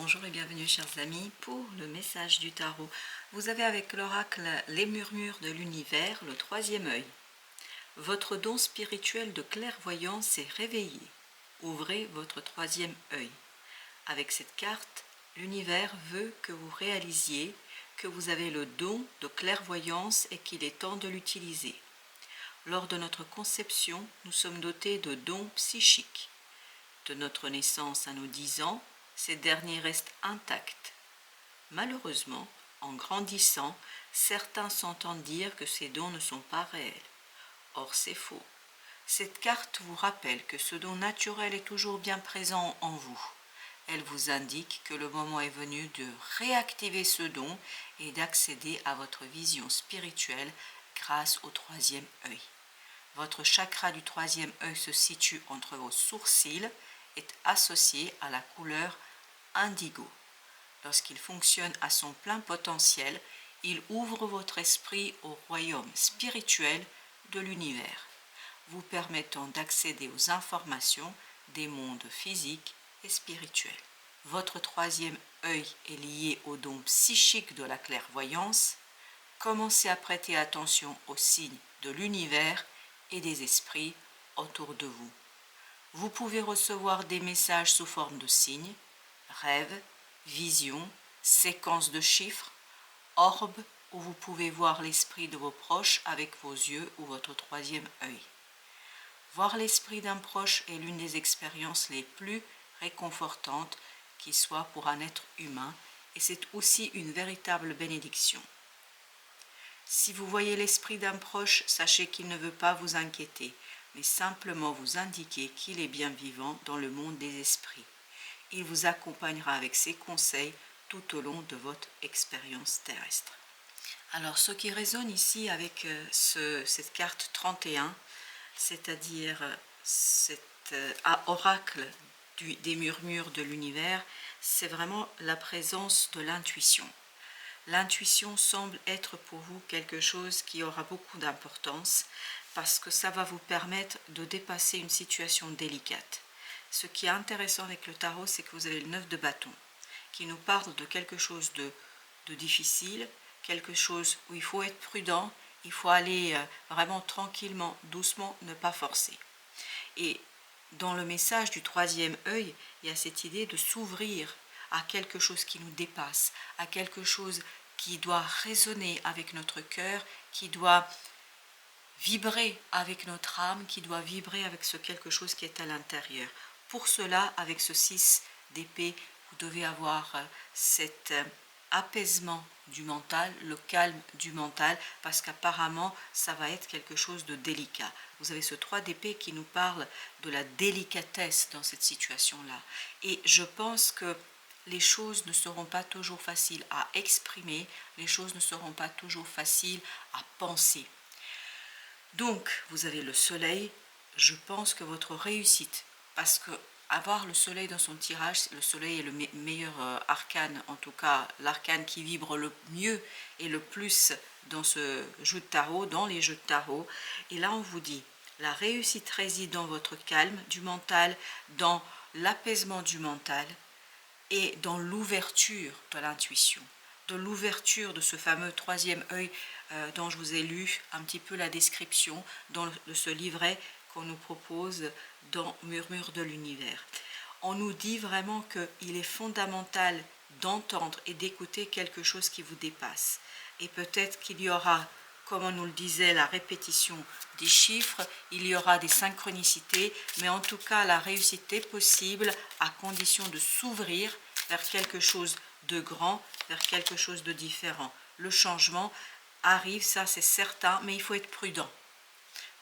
Bonjour et bienvenue chers amis pour le message du tarot. Vous avez avec l'oracle les murmures de l'univers, le troisième œil. Votre don spirituel de clairvoyance est réveillé. Ouvrez votre troisième œil. Avec cette carte, l'univers veut que vous réalisiez que vous avez le don de clairvoyance et qu'il est temps de l'utiliser. Lors de notre conception, nous sommes dotés de dons psychiques. De notre naissance à nos 10 ans, ces derniers restent intacts. Malheureusement, en grandissant, certains s'entendent dire que ces dons ne sont pas réels. Or, c'est faux. Cette carte vous rappelle que ce don naturel est toujours bien présent en vous. Elle vous indique que le moment est venu de réactiver ce don et d'accéder à votre vision spirituelle grâce au troisième œil. Votre chakra du troisième œil se situe entre vos sourcils, est associé à la couleur indigo. Lorsqu'il fonctionne à son plein potentiel, il ouvre votre esprit au royaume spirituel de l'univers, vous permettant d'accéder aux informations des mondes physiques et spirituels. Votre troisième œil est lié au don psychique de la clairvoyance. Commencez à prêter attention aux signes de l'univers et des esprits autour de vous. Vous pouvez recevoir des messages sous forme de signes, rêves, visions, séquences de chiffres, orbes où vous pouvez voir l'esprit de vos proches avec vos yeux ou votre troisième œil. Voir l'esprit d'un proche est l'une des expériences les plus réconfortantes qui soit pour un être humain et c'est aussi une véritable bénédiction. Si vous voyez l'esprit d'un proche, sachez qu'il ne veut pas vous inquiéter, mais simplement vous indiquer qu'il est bien vivant dans le monde des esprits. Il vous accompagnera avec ses conseils tout au long de votre expérience terrestre. Alors, ce qui résonne ici avec cette carte 31, c'est-à-dire cet oracle des murmures de l'univers, c'est vraiment la présence de l'intuition. L'intuition semble être pour vous quelque chose qui aura beaucoup d'importance parce que ça va vous permettre de dépasser une situation délicate. Ce qui est intéressant avec le tarot, c'est que vous avez le 9 de bâton qui nous parle de quelque chose de difficile, quelque chose où il faut être prudent, il faut aller vraiment tranquillement, doucement, ne pas forcer. Et dans le message du troisième œil, il y a cette idée de s'ouvrir à quelque chose qui nous dépasse, à quelque chose qui doit résonner avec notre cœur, qui doit vibrer avec notre âme, qui doit vibrer avec ce quelque chose qui est à l'intérieur. Pour cela, avec ce 6 d'épée, vous devez avoir cet apaisement du mental, le calme du mental, parce qu'apparemment, ça va être quelque chose de délicat. Vous avez ce 3 d'épée qui nous parle de la délicatesse dans cette situation-là. Et je pense que les choses ne seront pas toujours faciles à exprimer, les choses ne seront pas toujours faciles à penser. Donc, vous avez le soleil, je pense que votre réussite, parce que avoir le soleil dans son tirage, le soleil est le meilleur arcane, en tout cas l'arcane qui vibre le mieux et le plus dans ce jeu de tarot, dans les jeux de tarot. Et là, on vous dit, la réussite réside dans votre calme du mental, dans l'apaisement du mental et dans l'ouverture de l'intuition, de l'ouverture de ce fameux troisième œil dont je vous ai lu un petit peu la description de ce livret qu'on nous propose dans Murmure de l'univers. On nous dit vraiment qu'il est fondamental d'entendre et d'écouter quelque chose qui vous dépasse. Et peut-être qu'il y aura, comme on nous le disait, la répétition des chiffres, il y aura des synchronicités, mais en tout cas la réussite est possible à condition de s'ouvrir vers quelque chose de grand, vers quelque chose de différent. Le changement arrive, ça c'est certain, mais il faut être prudent.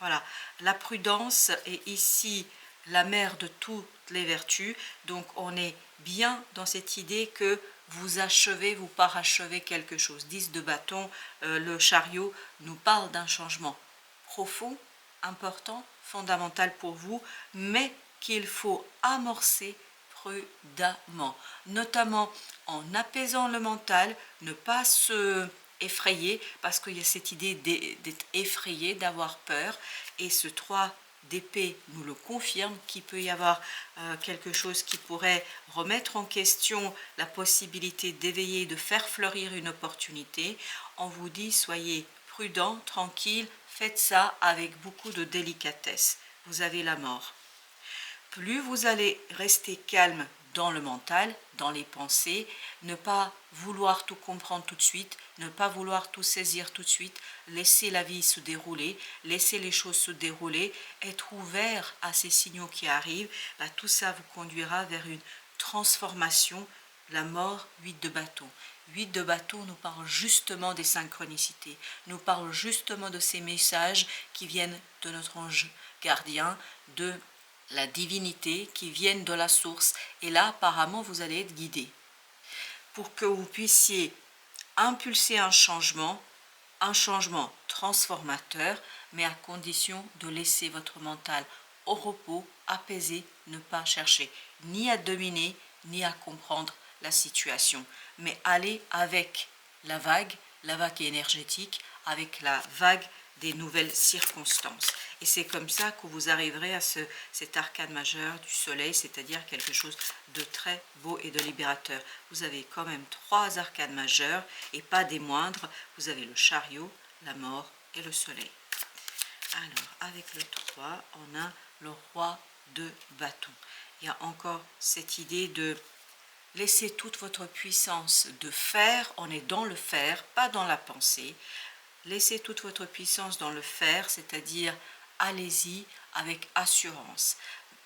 Voilà, la prudence est ici la mère de toutes les vertus, donc on est bien dans cette idée que vous achevez, vous parachevez quelque chose. 10 de bâton, le chariot nous parle d'un changement profond, important, fondamental pour vous, mais qu'il faut amorcer prudemment, notamment en apaisant le mental, ne pas se effrayé parce qu'il y a cette idée d'être effrayé, d'avoir peur. Et ce 3 d'épée nous le confirme, qu'il peut y avoir quelque chose qui pourrait remettre en question la possibilité d'éveiller, de faire fleurir une opportunité. On vous dit, soyez prudent, tranquille, faites ça avec beaucoup de délicatesse. Vous avez la mort. Plus vous allez rester calme dans le mental, dans les pensées, ne pas vouloir tout comprendre tout de suite, ne pas vouloir tout saisir tout de suite, laisser la vie se dérouler, laisser les choses se dérouler, être ouvert à ces signaux qui arrivent, tout ça vous conduira vers une transformation. La mort, 8 de bâton. 8 de bâton nous parle justement des synchronicités, nous parle justement de ces messages qui viennent de notre ange gardien, de la divinité, qui viennent de la source. Et là, apparemment, vous allez être guidé pour que vous puissiez impulser un changement transformateur, mais à condition de laisser votre mental au repos, apaisé, ne pas chercher ni à dominer, ni à comprendre la situation, mais aller avec la vague énergétique, avec la vague des nouvelles circonstances. Et c'est comme ça que vous arriverez à cet arcane majeur du soleil, c'est-à-dire quelque chose de très beau et de libérateur. Vous avez quand même 3 arcanes majeurs et pas des moindres. Vous avez le chariot, la mort et le soleil. Alors, avec le 3, on a le roi de bâton. Il y a encore cette idée de laisser toute votre puissance de faire, on est dans le faire, pas dans la pensée. Laissez toute votre puissance dans le faire, c'est-à-dire allez-y avec assurance,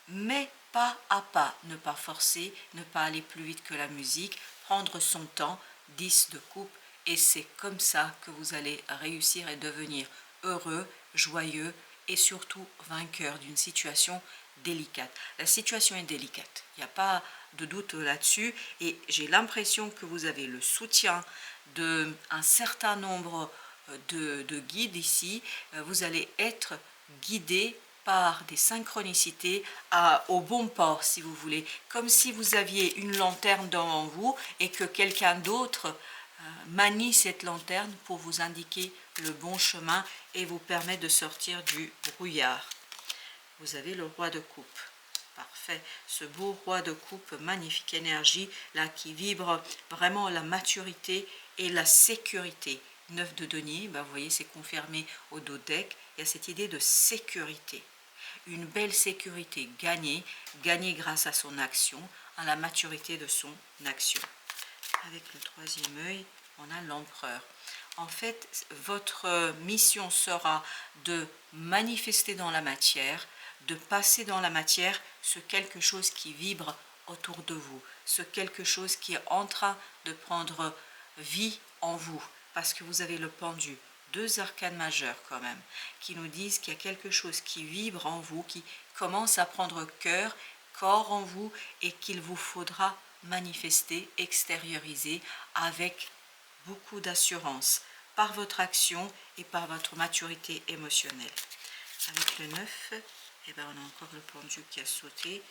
mais pas à pas, ne pas forcer, ne pas aller plus vite que la musique, prendre son temps, 10 de coupe, et c'est comme ça que vous allez réussir et devenir heureux, joyeux et surtout vainqueur d'une situation délicate. La situation est délicate, il n'y a pas de doute là-dessus, et j'ai l'impression que vous avez le soutien d'un certain nombre de guides ici. Vous allez être guidé par des synchronicités au bon port, si vous voulez, comme si vous aviez une lanterne devant vous et que quelqu'un d'autre manie cette lanterne pour vous indiquer le bon chemin et vous permet de sortir du brouillard. Vous avez le roi de coupe. Parfait, ce beau roi de coupe, magnifique énergie là qui vibre vraiment la maturité et la sécurité. 9 de denier, vous voyez, c'est confirmé au dos deck. Il y a cette idée de sécurité, une belle sécurité gagnée grâce à son action, à la maturité de son action. Avec le 3e œil, on a l'empereur. En fait, votre mission sera de manifester dans la matière, de passer dans la matière ce quelque chose qui vibre autour de vous, ce quelque chose qui est en train de prendre vie en vous, parce que vous avez le pendu, 2 arcanes majeurs quand même, qui nous disent qu'il y a quelque chose qui vibre en vous, qui commence à prendre corps en vous, et qu'il vous faudra manifester, extérioriser avec beaucoup d'assurance, par votre action et par votre maturité émotionnelle. Avec le 9, on a encore le pendu qui a sauté,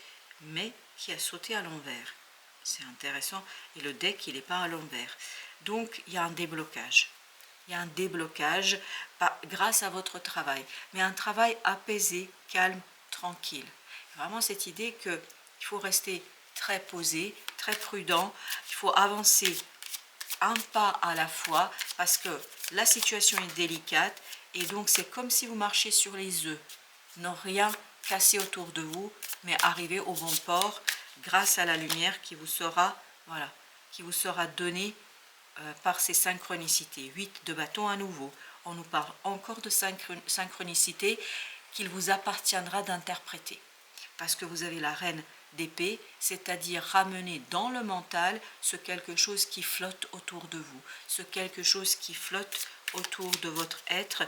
mais qui a sauté à l'envers. C'est intéressant, et le deck, il n'est pas à l'envers. Donc, il y a un déblocage. Il y a un déblocage grâce à votre travail, mais un travail apaisé, calme, tranquille. Vraiment cette idée qu'il faut rester très posé, très prudent, il faut avancer un pas à la fois, parce que la situation est délicate, et donc c'est comme si vous marchiez sur les œufs, ne rien casser autour de vous, mais arriver au bon port grâce à la lumière qui vous sera, qui vous sera donnée par ces synchronicités. 8 de bâton à nouveau. On nous parle encore de synchronicité qu'il vous appartiendra d'interpréter, parce que vous avez la reine d'épée, c'est-à-dire ramener dans le mental ce quelque chose qui flotte autour de vous, ce quelque chose qui flotte autour de votre être,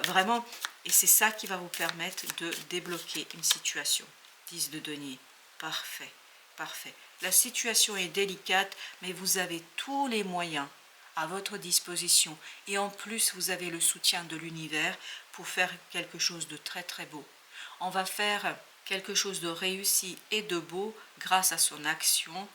vraiment, et c'est ça qui va vous permettre de débloquer une situation. 10 de denier, parfait, parfait. La situation est délicate, mais vous avez tous les moyens à votre disposition, et en plus vous avez le soutien de l'univers pour faire quelque chose de très très beau. On va faire quelque chose de réussi et de beau grâce à son action,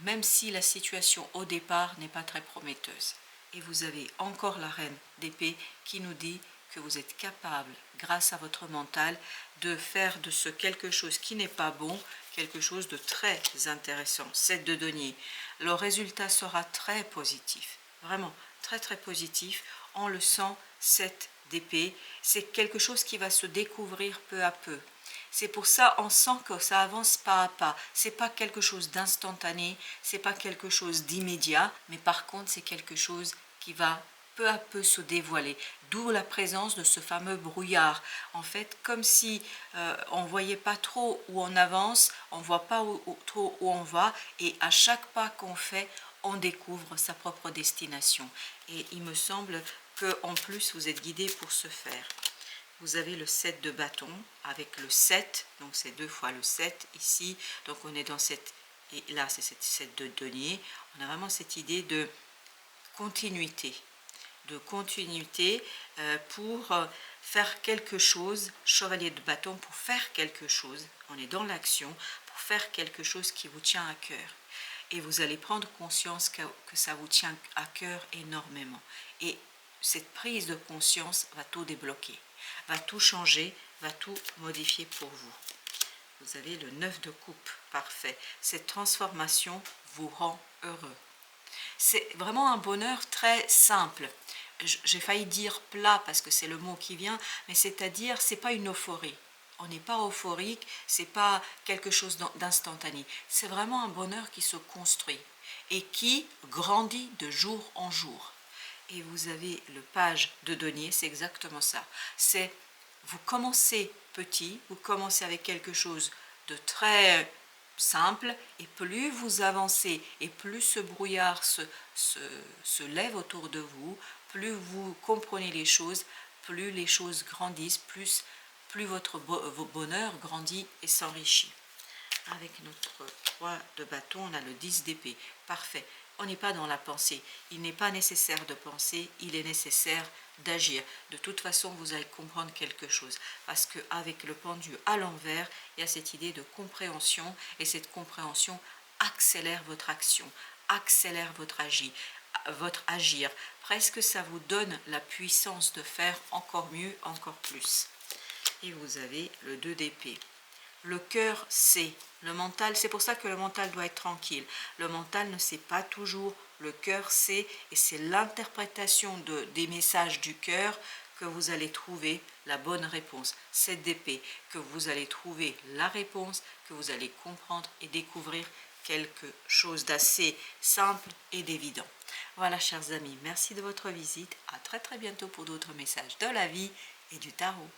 même si la situation au départ n'est pas très prometteuse. Et vous avez encore la reine d'épée qui nous dit que vous êtes capable, grâce à votre mental, de faire de ce quelque chose qui n'est pas bon, quelque chose de très intéressant. 7 de denier. Le résultat sera très positif, vraiment très très positif. On le sent, 7 d'épée, c'est quelque chose qui va se découvrir peu à peu. C'est pour ça on sent que ça avance pas à pas. C'est pas quelque chose d'instantané, c'est pas quelque chose d'immédiat, mais par contre c'est quelque chose qui va peu à peu se dévoiler. D'où la présence de ce fameux brouillard. En fait, comme si on ne voyait pas trop où on avance, on ne voit pas trop où on va, et à chaque pas qu'on fait, on découvre sa propre destination. Et il me semble qu'en plus, vous êtes guidé pour ce faire. Vous avez le 7 de bâton avec le 7, donc c'est 2 fois le 7 ici, donc on est dans cette, et là c'est cette 7 de denier, on a vraiment cette idée de continuité, pour faire quelque chose, chevalier de bâton, pour faire quelque chose, on est dans l'action, pour faire quelque chose qui vous tient à cœur. Et vous allez prendre conscience que ça vous tient à cœur énormément. Et cette prise de conscience va tout débloquer, va tout changer, va tout modifier pour vous. Vous avez le 9 de coupe, parfait. Cette transformation vous rend heureux. C'est vraiment un bonheur très simple. J'ai failli dire plat parce que c'est le mot qui vient, mais c'est-à-dire, c'est pas une euphorie. On n'est pas euphorique, c'est pas quelque chose d'instantané. C'est vraiment un bonheur qui se construit et qui grandit de jour en jour. Et vous avez le page de denier, c'est exactement ça. C'est, vous commencez petit, vous commencez avec quelque chose de très simple, et plus vous avancez et plus ce brouillard se lève autour de vous, plus vous comprenez les choses grandissent, plus votre bonheur grandit et s'enrichit. Avec notre 3 de bâton, on a le 10 d'épée. Parfait. On n'est pas dans la pensée. Il n'est pas nécessaire de penser, il est nécessaire d'agir. De toute façon, vous allez comprendre quelque chose. Parce qu'avec le pendu à l'envers, il y a cette idée de compréhension. Et cette compréhension accélère votre action, accélère votre agir. Presque ça vous donne la puissance de faire encore mieux, encore plus. Et vous avez le 2 d'épée. Le cœur sait, le mental, c'est pour ça que le mental doit être tranquille. Le mental ne sait pas toujours, le cœur sait, et c'est l'interprétation des messages du cœur que vous allez trouver la bonne réponse. 7 d'épée, que vous allez trouver la réponse, que vous allez comprendre et découvrir quelque chose d'assez simple et d'évident. Voilà, chers amis, merci de votre visite. À très très bientôt pour d'autres messages de la vie et du tarot.